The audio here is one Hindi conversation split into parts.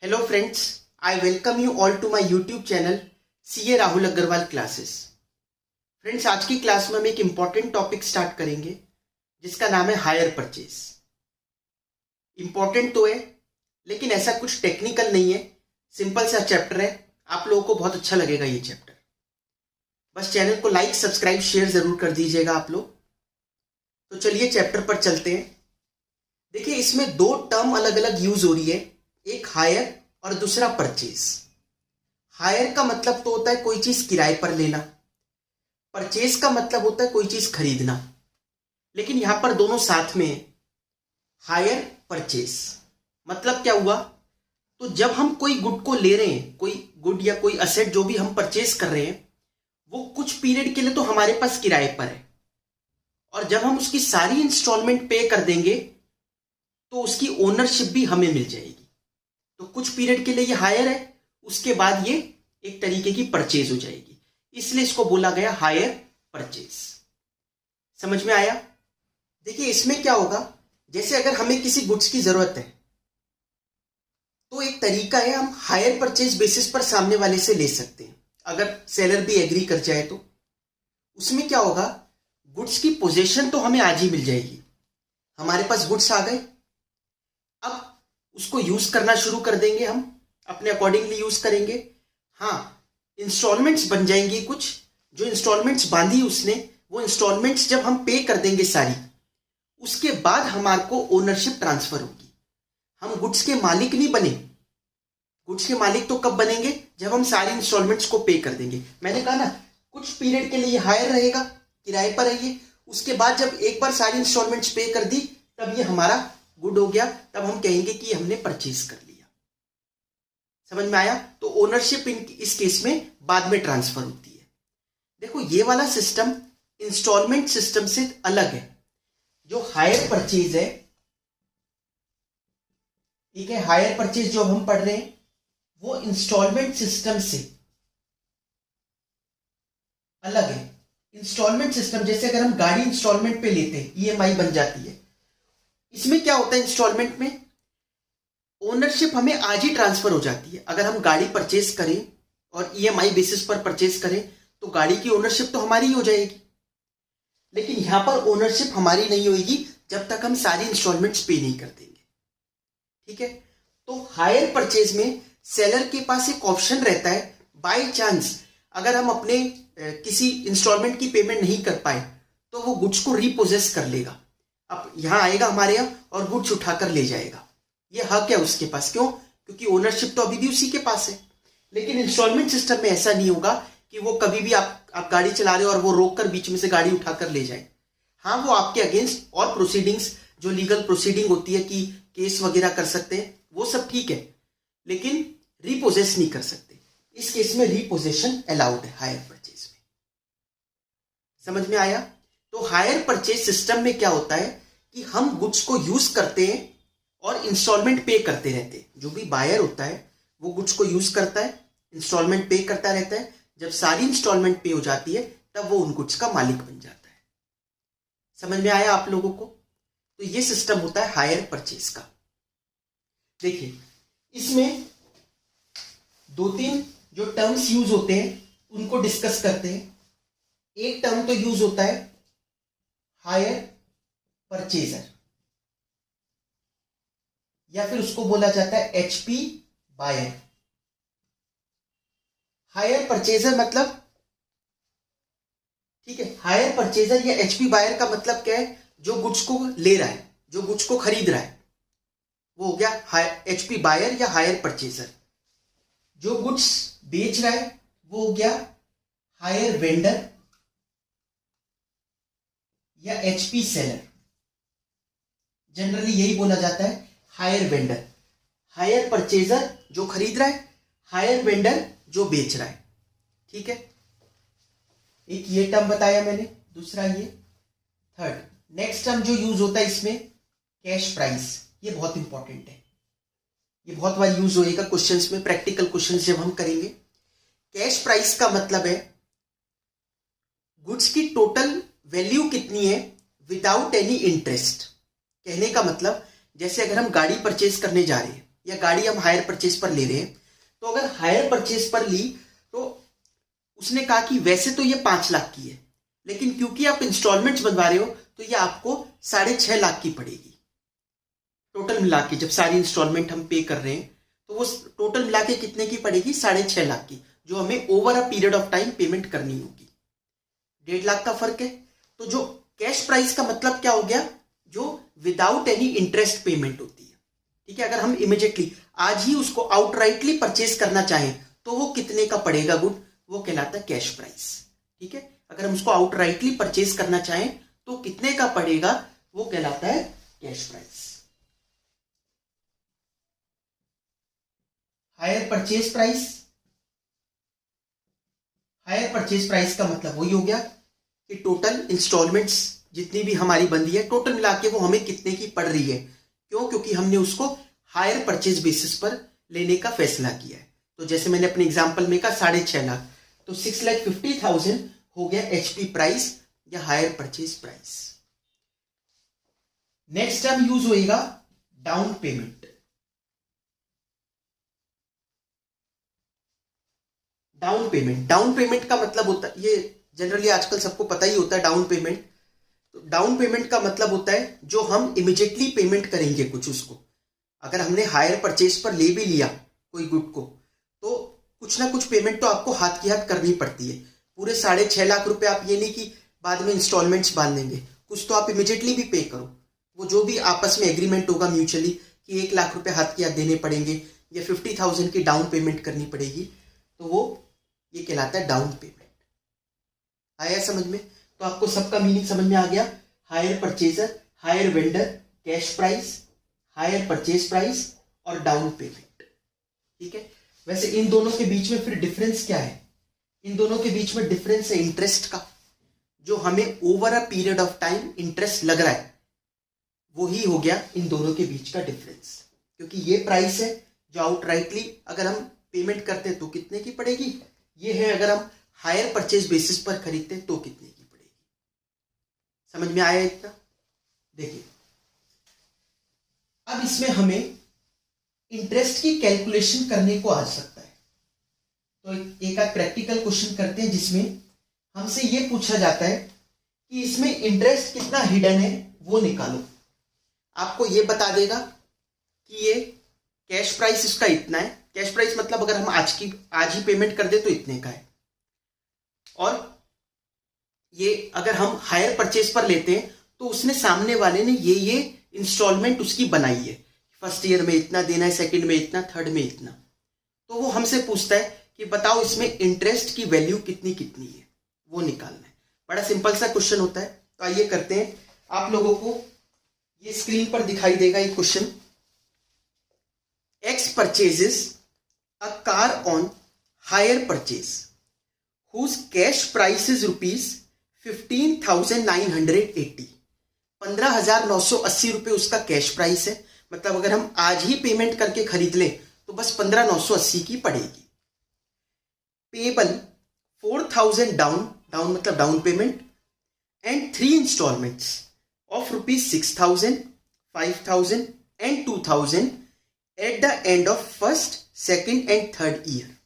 Hello friends, I welcome you all to my YouTube channel CA Rahul Agarwal classes. Friends, आज की क्लास में हम एक इम्पॉर्टेंट टॉपिक स्टार्ट करेंगे जिसका नाम है हायर परचेज। इम्पॉर्टेंट तो है लेकिन ऐसा कुछ टेक्निकल नहीं है, सिंपल सा चैप्टर है। आप लोगों को बहुत अच्छा लगेगा ये चैप्टर। बस चैनल को लाइक सब्सक्राइब शेयर जरूर कर दीजिएगा आप लोग। तो चलिए चैप्टर पर चलते हैं। देखिए, इसमें दो टर्म अलग अलग यूज हो रही है, एक हायर और दूसरा परचेज। हायर का मतलब तो होता है कोई चीज किराए पर लेना, परचेज का मतलब होता है कोई चीज खरीदना। लेकिन यहां पर दोनों साथ में है, हायर परचेज। मतलब क्या हुआ, तो जब हम कोई गुड को ले रहे हैं, कोई गुड या कोई असेट जो भी हम परचेज कर रहे हैं, वो कुछ पीरियड के लिए तो हमारे पास किराए पर है, और जब हम उसकी सारी इंस्टॉलमेंट पे कर देंगे तो उसकी ओनरशिप भी हमें मिल जाएगी। तो कुछ पीरियड के लिए ये हायर है, उसके बाद ये एक तरीके की परचेज हो जाएगी, इसलिए इसको बोला गया हायर परचेज। समझ में आया? देखिए, इसमें क्या होगा, जैसे अगर हमें किसी गुड्स की जरूरत है तो एक तरीका है, हम हायर परचेज बेसिस पर सामने वाले से ले सकते हैं। अगर सेलर भी एग्री कर जाए तो उसमें क्या होगा, गुड्स की पोजीशन तो हमें आज ही मिल जाएगी। हमारे पास गुड्स आ गए, अब उसको यूज करना शुरू कर देंगे, हम अपने अकॉर्डिंगली यूज करेंगे। हाँ, इंस्टॉलमेंट्स बन जाएंगी कुछ, जो इंस्टॉलमेंट्स बांधी उसने, वो इंस्टॉलमेंट्स जब हम पे कर देंगे सारी, उसके बाद हमारे को ओनरशिप ट्रांसफर होगी। हम गुड्स के मालिक नहीं बने। गुड्स के मालिक तो कब बनेंगे, जब हम सारी इंस्टॉलमेंट्स को पे कर देंगे। मैंने कहा ना, कुछ पीरियड के लिए हायर रहेगा, किराए पर है ये। उसके बाद जब एक बार सारी इंस्टॉलमेंट्स पे कर दी, तब ये हमारा गुड हो गया, तब हम कहेंगे कि हमने परचेज कर लिया। समझ में आया? तो ओनरशिप इस केस में बाद में ट्रांसफर होती है। देखो, ये वाला सिस्टम इंस्टॉलमेंट सिस्टम से अलग है। जो हायर परचेज है, ठीक है, हायर परचेज जो हम पढ़ रहे हैं वो इंस्टॉलमेंट सिस्टम से अलग है। इंस्टॉलमेंट सिस्टम, जैसे अगर हम गाड़ी इंस्टॉलमेंट पे लेते हैं, ईएमआई बन जाती है। इसमें क्या होता है, इंस्टॉलमेंट में ओनरशिप हमें आज ही ट्रांसफर हो जाती है। अगर हम गाड़ी परचेज करें और ईएमआई बेसिस पर परचेज करें तो गाड़ी की ओनरशिप तो हमारी ही हो जाएगी। लेकिन यहां पर ओनरशिप हमारी नहीं होगी जब तक हम सारी इंस्टॉलमेंट्स पे नहीं कर देंगे। ठीक है? तो हायर परचेज में सेलर के पास एक ऑप्शन रहता है, बाय चांस अगर हम अपने किसी इंस्टॉलमेंट की पेमेंट नहीं कर पाए तो वो गुड्स को रीपोजेस कर लेगा। अब यहां आएगा हमारे यहाँ और गुड्स उठाकर ले जाएगा। ये हक है उसके पास। क्यों? क्योंकि ओनरशिप तो अभी भी उसी के पास है। लेकिन इंस्टॉलमेंट सिस्टम में ऐसा नहीं होगा कि वो कभी भी आप गाड़ी चला रहे हो और वो रोक कर बीच में से गाड़ी उठाकर ले जाए। हाँ, वो आपके अगेंस्ट और प्रोसीडिंग्स, जो लीगल प्रोसीडिंग होती है कि केस वगैरह कर सकते हैं, वो सब ठीक है, लेकिन रीपोजेस नहीं कर सकते। इस केस में रीपोजेशन अलाउड है हायर परचेज में। समझ में आया? तो हायर परचेज सिस्टम में क्या होता है कि हम गुड्स को यूज करते हैं और इंस्टॉलमेंट पे करते रहते हैं। जो भी बायर होता है वो गुड्स को यूज करता है, इंस्टॉलमेंट पे करता रहता है। जब सारी इंस्टॉलमेंट पे हो जाती है तब वो उन गुड्स का मालिक बन जाता है। समझ में आया आप लोगों को? तो ये सिस्टम होता है हायर परचेज का। देखिए, इसमें दो तीन जो टर्म्स यूज होते हैं उनको डिस्कस करते हैं। एक टर्म तो यूज होता है हायर परचेजर, या फिर उसको बोला जाता है एचपी बायर। हायर परचेजर मतलब, ठीक है, हायर परचेजर या एचपी बायर का मतलब क्या है, जो गुड्स को ले रहा है, जो गुड्स को खरीद रहा है, वो हो गया एचपी बायर या हायर परचेजर। जो गुड्स बेच रहा है वो हो गया हायर वेंडर या एचपी सेलर। जनरली यही बोला जाता है हायर वेंडर। हायर परचेजर जो खरीद रहा है, हायर वेंडर जो बेच रहा है। ठीक है, एक ये टर्म बताया मैंने, दूसरा ये। थर्ड, नेक्स्ट टर्म जो यूज होता है इसमें, कैश प्राइस। ये बहुत इंपॉर्टेंट है, ये बहुत बार यूज होएगा क्वेश्चंस में, प्रैक्टिकल क्वेश्चंस जब हम करेंगे। कैश प्राइस का मतलब है गुड्स की टोटल वैल्यू कितनी है विदाउट एनी इंटरेस्ट। कहने का मतलब, जैसे अगर हम गाड़ी परचेज करने जा रहे हैं या गाड़ी हम हायर परचेज पर ले रहे हैं, तो अगर हायर परचेज पर ली तो उसने कहा कि वैसे तो ये 5 लाख की है, लेकिन क्योंकि आप इंस्टॉलमेंट्स बनवा रहे हो तो ये आपको 6.5 लाख की पड़ेगी टोटल मिला के। जब सारी इंस्टॉलमेंट हम पे कर रहे हैं तो वो टोटल मिला के कितने की पड़ेगी, 6.5 लाख की, जो हमें over a period of time payment करनी होगी। 1.5 लाख का फर्क है। तो जो कैश प्राइस का मतलब क्या हो गया, जो विदाउट एनी इंटरेस्ट पेमेंट होती है। ठीक है, अगर हम इमीडिएटली आज ही उसको आउटराइटली परचेज करना चाहें तो वो कितने का पड़ेगा गुड, वो कहलाता है कैश प्राइस। ठीक है, अगर हम उसको आउटराइटली परचेज करना चाहें तो कितने का पड़ेगा, वो कहलाता है cash price. Hire purchase price, hire purchase price का मतलब वही हो गया कि टोटल इंस्टॉलमेंट्स जितनी भी हमारी बंदी है टोटल मिला के वो हमें कितने की पड़ रही है। क्यों, क्योंकि हमने उसको हायर परचेज बेसिस पर लेने का फैसला किया है। तो जैसे मैंने अपने एग्जांपल में कहा 6.5 लाख, तो 6,50,000 हो गया एचपी प्राइस या hire purchase price. Next term use होएगा down payment. Down payment, down payment का मतलब होता है, ये जनरली आजकल सबको पता ही होता है डाउन पेमेंट। तो डाउन पेमेंट का मतलब होता है जो हम इमिजिएटली पेमेंट करेंगे कुछ उसको। अगर हमने हायर परचेज पर ले भी लिया कोई गुड को, तो कुछ ना कुछ पेमेंट तो आपको हाथ की हाथ करनी पड़ती है। पूरे 6.5 लाख रुपए आप ये नहीं कि बाद में इंस्टॉलमेंट्स बांध देंगे, कुछ तो आप इमिजिएटली भी पे करो। वो जो भी आपस में एग्रीमेंट होगा म्यूचुअली कि 1 लाख रुपए हाथ की हाथ देने पड़ेंगे या 50,000 की डाउन पेमेंट करनी पड़ेगी, तो वो ये कहलाता है डाउन पेमेंट। आया समझ में? तो आपको सबका मीनिंग समझ में आ गया। Hire purchaser, hire vendor, cash price, hire purchase price और डाउन पेमेंट। ठीक है, वैसे इन दोनों के बीच में फिर डिफरेंस क्या है? इन दोनों के बीच में डिफरेंस है इंटरेस्ट का। जो हमें over a period of time interest लग रहा है, वो ही हो गया इन दोनों के बीच का डिफरेंस। क्योंकि ये प्राइस है जो आउटराइटली अगर हम पेमेंट करते हैं तो कितने की पड़ेगी, ये है अगर हम हायर परचेज बेसिस पर खरीदते हैं तो कितने की पड़ेगी। समझ में आया इतना? देखिए, अब इसमें हमें इंटरेस्ट की कैलकुलेशन करने को आ सकता है। तो एक आध प्रैक्टिकल क्वेश्चन करते हैं जिसमें हमसे ये पूछा जाता है कि इसमें इंटरेस्ट कितना हिडन है वो निकालो। आपको ये बता देगा कि ये कैश प्राइस इसका इतना है। कैश प्राइस मतलब अगर हम आज ही पेमेंट कर दे तो इतने का है। और ये अगर हम हायर परचेज पर लेते हैं तो उसने सामने वाले ने ये इंस्टॉलमेंट उसकी बनाई है, फर्स्ट ईयर में इतना देना है, सेकंड में इतना, थर्ड में इतना। तो वो हमसे पूछता है कि बताओ इसमें इंटरेस्ट की वैल्यू कितनी कितनी है, वो निकालना है। बड़ा सिंपल सा क्वेश्चन होता है। तो आइए करते हैं। आप लोगों को ये स्क्रीन पर दिखाई देगा ये question. X purchases a car on hire purchase whose cash price is rupees 15,980। 15,980 रुपए उसका कैश प्राइस है। मतलब अगर हम आज ही पेमेंट करके खरीद लें तो बस 15,980 की पड़ेगी। पेबल 4,000 डाउन, डाउन मतलब down payment, and 3 instalments of rupees 6,000, 5,000 and 2,000 at the end of first, second and third year.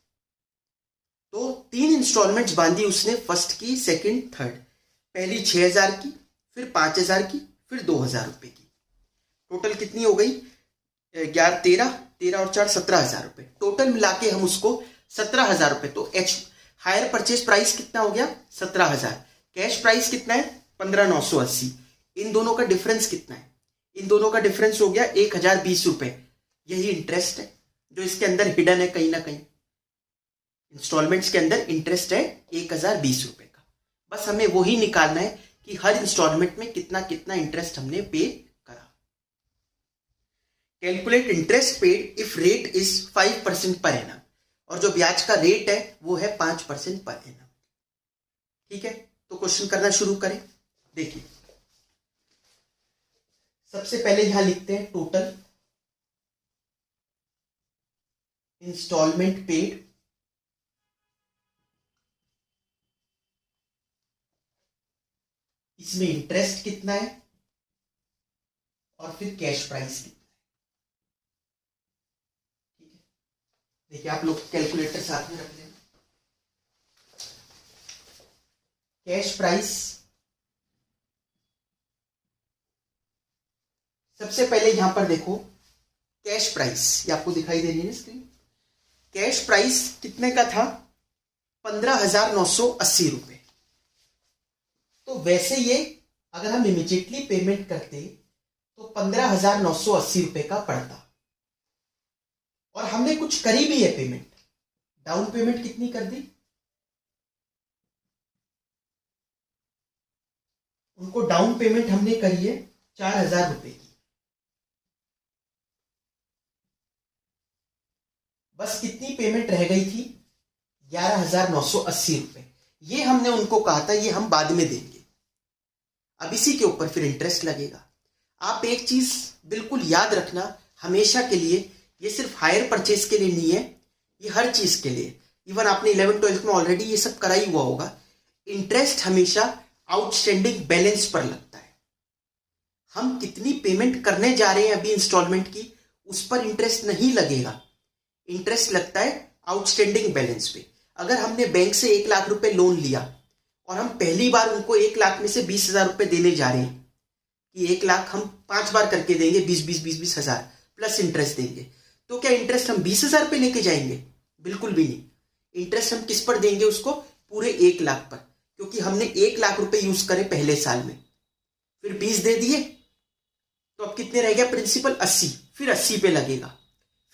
तो 3 इंस्टॉलमेंट्स बांधी उसने, फर्स्ट की, सेकंड, थर्ड। पहली 6,000 की, फिर 5,000 की, फिर 2,000 रुपए की। टोटल कितनी हो गई? 11, 13 और 4 17,000 रुपए। टोटल मिला के हम उसको 17,000 रुपए। तो हायर परचेज प्राइस कितना हो गया? 17,000। कैश प्राइस कितना है? 15,980। इन दोनों का डिफरेंस कितना है? इन दोनों का डिफरेंस हो गया 1,020 रुपए। यही इंटरेस्ट है जो इसके अंदर हिडन है कहीं ना कहीं। इंस्टॉलमेंट्स के अंदर इंटरेस्ट है 1,020 रुपए का। बस हमें वही निकालना है कि हर इंस्टॉलमेंट में कितना कितना इंटरेस्ट हमने पे करा। Calculate interest paid if rate is 5% per annum. और जो ब्याज का रेट है वो है 5% पर एनम। ठीक है, तो क्वेश्चन करना शुरू करें। देखिए, सबसे पहले यहां लिखते हैं टोटल इंस्टॉलमेंट पेड इसमें इंटरेस्ट कितना है और फिर कैश प्राइस कितना देखिए आप लोग कैलकुलेटर साथ में रख लेना। कैश प्राइस, सबसे पहले यहां पर देखो कैश प्राइस, ये आपको दिखाई दे रही है ना स्क्रीन। कैश प्राइस कितने का था? 15,980 रुपए। तो वैसे ये अगर हम इमीडिएटली पेमेंट करते तो 15,980 रुपए का पड़ता, और हमने कुछ करी भी है पेमेंट। डाउन पेमेंट कितनी कर दी? उनको डाउन पेमेंट हमने करी है 4,000 रुपए की। बस कितनी पेमेंट रह गई थी? 11,980 रुपए। ये हमने उनको कहा था ये हम बाद में देंगे। अब इसी के ऊपर फिर इंटरेस्ट लगेगा। आप एक चीज बिल्कुल याद रखना हमेशा के लिए, ये सिर्फ हायर परचेज के लिए नहीं है, ये हर चीज के लिए। इवन आपने 11th-12th में ऑलरेडी ये सब करा ही हुआ होगा। इंटरेस्ट हमेशा आउटस्टैंडिंग बैलेंस पर लगता है। हम कितनी पेमेंट करने जा रहे हैं अभी इंस्टॉलमेंट की, उस पर इंटरेस्ट नहीं लगेगा। इंटरेस्ट लगता है आउटस्टैंडिंग बैलेंस पे। अगर हमने बैंक से 1 लाख रुपए लोन लिया और हम पहली बार उनको 1 लाख में से 20,000 रुपए देने जा रहे हैं कि 1 लाख हम 5 बार करके देंगे, 20 हजार प्लस इंटरेस्ट देंगे, तो क्या इंटरेस्ट हम 20,000 पे लेके जाएंगे? बिल्कुल भी नहीं। इंटरेस्ट हम किस पर देंगे? उसको पूरे 1 लाख पर, क्योंकि हमने 1 लाख रुपए यूज करे पहले साल में, फिर 20 दे दिए, तो अब कितने रह गया प्रिंसिपल? 80। फिर 80 पे लगेगा,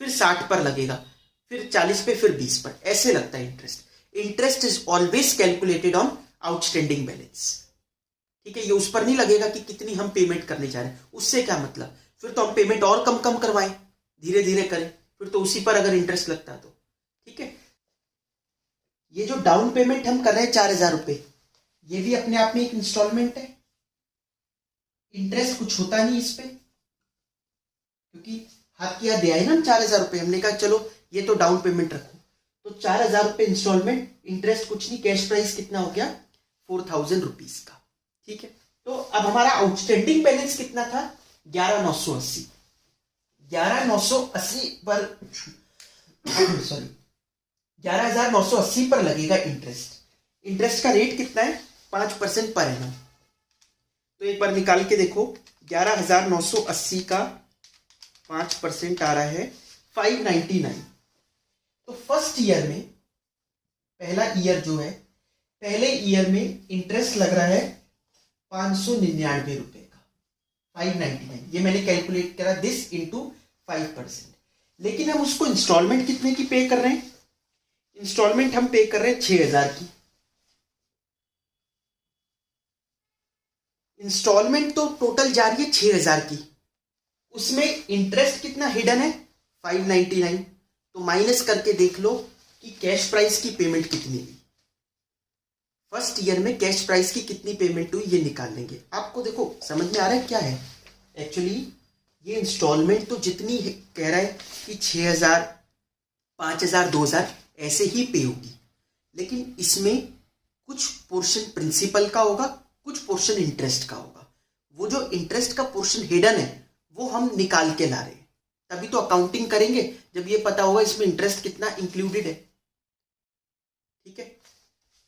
फिर 60 पर लगेगा, फिर 40 पे, फिर 20 पर। ऐसे लगता है interest. Interest is always calculated on outstanding balance. ठीक है, ये उस पर नहीं लगेगा कि कितनी हम पेमेंट करने जा रहे हैं। उससे क्या मतलब? फिर तो हम पेमेंट और कम कम करवाएं, धीरे धीरे करें, फिर तो उसी पर अगर इंटरेस्ट लगता तो। ठीक है, ये जो डाउन पेमेंट हम कर रहे हैं 4,000 रुपए, ये भी अपने आप में एक इंस्टॉलमेंट है। इंटरेस्ट कुछ होता नहीं इस पे, क्योंकि हाथ किया दिया है ना हम 4,000 रुपए। हमने कहा चलो ये तो डाउन पेमेंट रखो, तो 4,000 रुपए इंस्टॉलमेंट, इंटरेस्ट कुछ नहीं। कैश प्राइस कितना हो गया? 4,000 रुपीज का। ठीक है, तो अब हमारा आउटस्टैंडिंग बैलेंस कितना था? 11,980। 11,980 पर सॉरी 11,980 पर लगेगा इंटरेस्ट। इंटरेस्ट का रेट कितना है? 5% पर एनम। तो एक बार निकाल के देखो, 11,980 का 5% आ रहा है 599। तो फर्स्ट ईयर में, पहला ईयर जो है, पहले ईयर में इंटरेस्ट लग रहा है 599 रुपए का, 599। ये मैंने कैलकुलेट करा, दिस इंटू 5%। लेकिन हम उसको इंस्टॉलमेंट कितने की पे कर रहे हैं? इंस्टॉलमेंट हम पे कर रहे हैं 6,000 की। इंस्टॉलमेंट तो टोटल जा रही है 6,000 की, उसमें इंटरेस्ट कितना हिडन है? 599। तो माइनस करके देख लो कि कैश प्राइस की पेमेंट कितनी हुई। फर्स्ट ईयर में कैश प्राइस की कितनी पेमेंट हुई ये निकाल लेंगे। आपको देखो समझ में आ रहा है क्या है? एक्चुअली ये इंस्टॉलमेंट तो जितनी कह रहा है कि 6,000, 5,000, 2,000 ऐसे ही पे होगी, लेकिन इसमें कुछ पोर्शन प्रिंसिपल का होगा, कुछ पोर्शन इंटरेस्ट का होगा। वो जो इंटरेस्ट का पोर्शन हिडन है वो हम निकाल के ला रहे हैं, तभी तो अकाउंटिंग करेंगे जब ये पता होगा इसमें इंटरेस्ट कितना इंक्लूडेड है। ठीक है,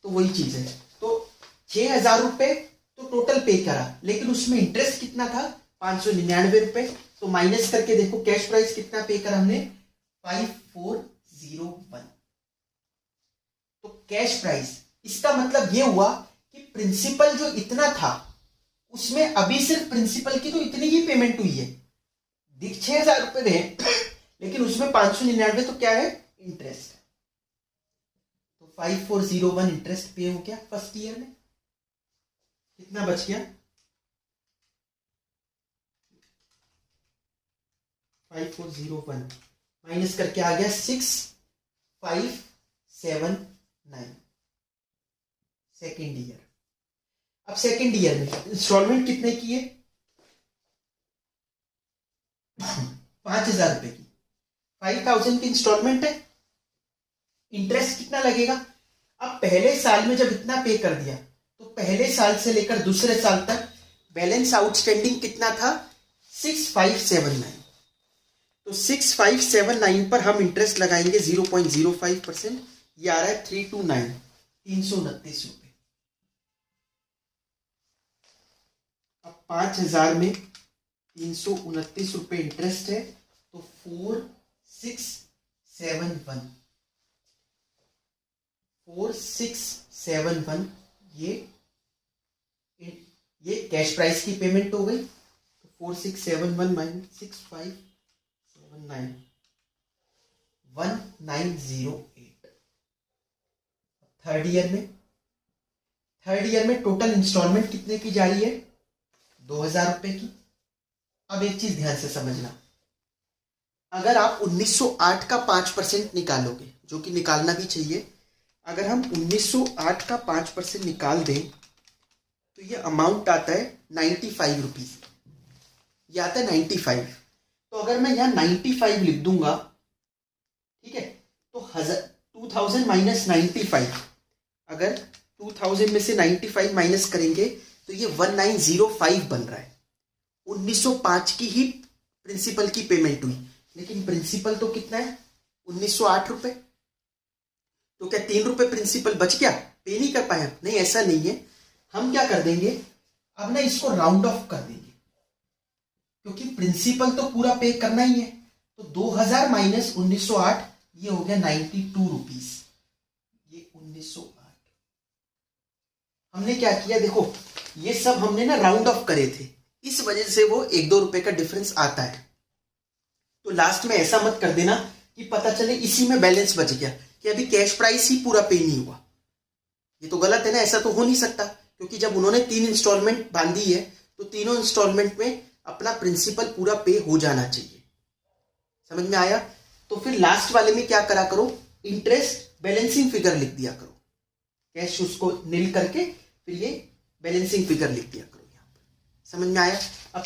तो वही चीज है। तो 6,000 रुपए तो टोटल पे करा, लेकिन उसमें इंटरेस्ट कितना था? 599 रुपए। तो माइनस करके देखो कैश प्राइस कितना पे करा हमने? 5401। तो कैश प्राइस, इसका मतलब ये हुआ कि प्रिंसिपल जो इतना था उसमें अभी सिर्फ प्रिंसिपल की तो इतनी ही पेमेंट हुई है। 6,000 रुपए रहे, लेकिन उसमें 599 तो क्या है? इंटरेस्ट। तो 5401 इंटरेस्ट पे हो गया फर्स्ट ईयर में। कितना बच गया? 5401 माइनस करके आ गया 6579। Second year. अब सेकेंड ईयर में इंस्टॉलमेंट कितने की है? 5,000 रुपए की। 5,000 की इंस्टॉलमेंट है। इंटरेस्ट कितना लगेगा? अब पहले साल में जब इतना पे कर दिया तो पहले साल से लेकर दूसरे साल तक बैलेंस आउटस्टैंडिंग कितना था? 6579। तो 6579 पर हम इंटरेस्ट लगाएंगे 0.05%। ये आ रहा है 329, 329 रुपए। अब 5000 में 329 रुपए इंटरेस्ट है, तो 4671 ये कैश प्राइस की पेमेंट हो गई। तो 4671 माइनस 6579 1908। थर्ड ईयर में टोटल इंस्टॉलमेंट कितने की जा रही है? 2000 रुपए की। अब एक चीज ध्यान से समझना, अगर आप 1908 का 5% निकालोगे, जो कि निकालना भी चाहिए, अगर हम 1908 का 5% निकाल दें तो ये अमाउंट आता है 95 रुपीज। ये आता है 95। तो अगर मैं यहाँ 95 लिख दूंगा, ठीक है, तो 2000 माइनस 95, अगर 2000 में से 95 माइनस करेंगे तो ये 1905 बन रहा है। 1905 की ही प्रिंसिपल की पेमेंट हुई, लेकिन प्रिंसिपल तो कितना है? 1908 रुपए। तो क्या 3 रुपए प्रिंसिपल बच गया, पे नहीं कर पाए? नहीं, ऐसा नहीं है। हम क्या कर देंगे, अब ना इसको राउंड ऑफ कर देंगे, क्योंकि प्रिंसिपल तो पूरा पे करना ही है। तो 2000 माइनस 1908, ये हो गया 92 रुपीज। ये 1908। हमने क्या किया, देखो ये सब हमने ना राउंड ऑफ करे थे, इस वजह से वो 1-2 रुपए का डिफरेंस आता है। तो लास्ट में ऐसा मत कर देना कि पता चले इसी में बैलेंस बच गया, कि अभी कैश प्राइस ही पूरा पे नहीं हुआ। ये तो गलत है ना, ऐसा तो हो नहीं सकता, क्योंकि जब उन्होंने 3 इंस्टॉलमेंट बांधी है तो तीनों इंस्टॉलमेंट में अपना प्रिंसिपल पूरा पे हो जाना चाहिए। समझ में आया? तो फिर लास्ट वाले में क्या करा करो, इंटरेस्ट बैलेंसिंग फिगर लिख दिया करो, कैश उसको नील करके फिर ये बैलेंसिंग फिगर लिख दिया करो यहाँ पर। समझ में आया? अब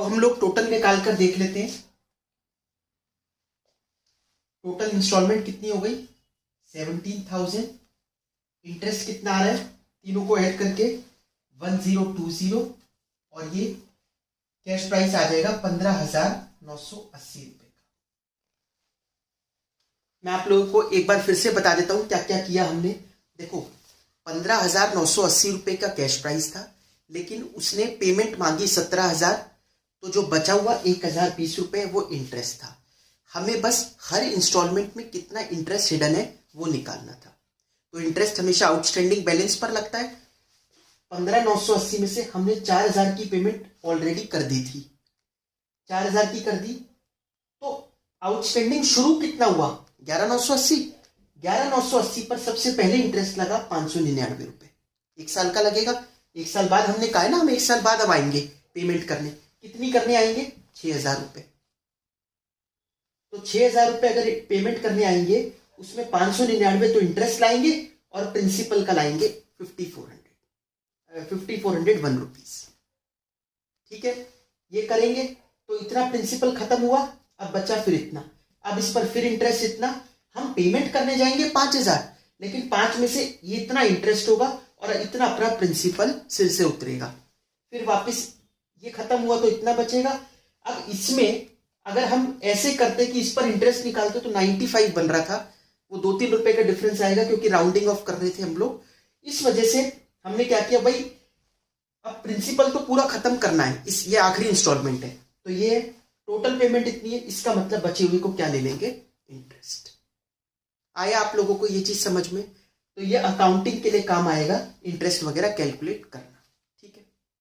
हम लोग टोटल निकाल कर देख लेते हैं। टोटल इंस्टॉलमेंट कितनी हो गई? 17,000। इंटरेस्ट कितना आ रहा है? तीनों को ऐड करके 1020, और ये कैश प्राइस आ जाएगा 15,980 रुपए का। मैं आप लोगों को एक बार फिर से बता देता हूं क्या क्या किया हमने। देखो, 15,980 रुपए का कैश प्राइस था, लेकिन उसने पेमेंट मांगी 17,000, तो जो बचा हुआ 1,020 रुपए वो इंटरेस्ट था। हमें बस हर इंस्टॉलमेंट में कितना इंटरेस्ट हिडन है वो निकालना था। तो इंटरेस्ट हमेशा आउटस्टैंडिंग बैलेंस पर लगता है। 15,980 में से हमने 4,000 की पेमेंट ऑलरेडी कर दी थी, 4,000 की कर दी, तो आउटस्टैंडिंग शुरू कितना हुआ? 11,980। 11,980 पर सबसे पहले इंटरेस्ट लगा 599 रुपए। 1 साल का लगेगा। 1 साल बाद हमने कहा है ना, हम 1 साल बाद अब आएंगे पेमेंट करने। कितनी करने आएंगे? 6,000 रुपए। तो 6,000 रुपए अगर पेमेंट करने आएंगे, उसमें 599 तो इंटरेस्ट लाएंगे और प्रिंसिपल का लाएंगे 5,401 रुपीज। ठीक है, ये करेंगे तो इतना प्रिंसिपल खत्म हुआ। अब बचा फिर इतना, अब इस पर फिर इंटरेस्ट इतना। हम पेमेंट करने जाएंगे 5,000, लेकिन 5 में से ये इतना इंटरेस्ट होगा और इतना अपना प्रिंसिपल सिर से उतरेगा। फिर वापस ये खत्म हुआ तो इतना बचेगा। अब इसमें अगर हम ऐसे करते कि इस पर इंटरेस्ट निकालते तो 95 बन रहा था, वो 2-3 रुपए का डिफरेंस आएगा, क्योंकि राउंडिंग ऑफ कर रहे थे हम लोग। इस वजह से हमने क्या किया भाई, अब प्रिंसिपल तो पूरा खत्म करना है, ये आखिरी इंस्टॉलमेंट है, तो ये टोटल पेमेंट इतनी है, इसका मतलब बचे हुए को क्या ले लेंगे? इंटरेस्ट। आया आप लोगों को ये चीज समझ में? तो ये अकाउंटिंग के लिए काम आएगा, इंटरेस्ट वगैरह कैलकुलेट करना।